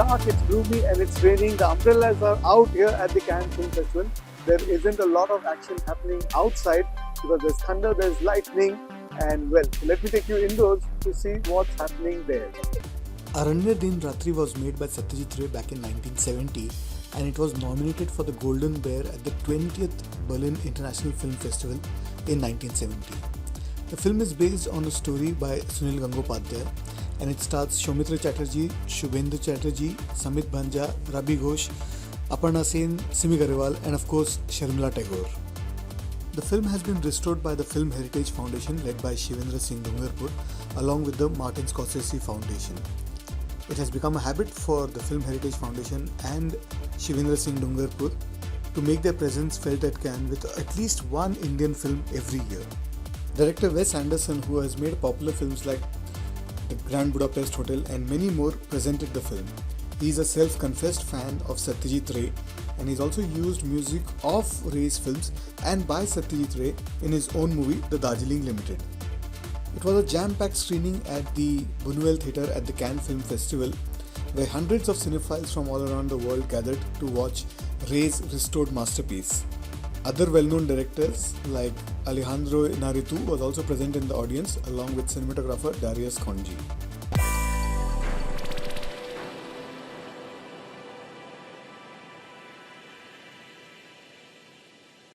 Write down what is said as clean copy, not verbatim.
dark, it's gloomy, and it's raining. The umbrellas are out here at the Cannes Film Festival. There isn't a lot of action happening outside because there's thunder, there's lightning, and well, let me take you indoors to see what's happening there. Aranyer Din Ratri was made by Satyajit Ray back in 1970 and it was nominated for the Golden Bear at the 20th Berlin International Film Festival in 1970. The film is based on a story by Sunil Gangopadhyay and it stars Soumitra Chatterjee, Shubhendu Chatterjee, Samit Bhanja, Rabi Ghosh, Aparna Sen, Simi Garewal and of course Sharmila Tagore. The film has been restored by the Film Heritage Foundation led by Shivendra Singh Dungarpur along with the Martin Scorsese Foundation. It has become a habit for the Film Heritage Foundation and Shivendra Singh Dungarpur to make their presence felt at Cannes with at least one Indian film every year. Director Wes Anderson, who has made popular films like The Grand Budapest Hotel and many more, presented the film. He is a self-confessed fan of Satyajit Ray and he's also used music of Ray's films and by Satyajit Ray in his own movie The Darjeeling Limited. It was a jam-packed screening at the Buñuel Theatre at the Cannes Film Festival where hundreds of cinephiles from all around the world gathered to watch Ray's restored masterpiece. Other well-known directors like Alejandro Inarritu was also present in the audience along with cinematographer Darius Khondji.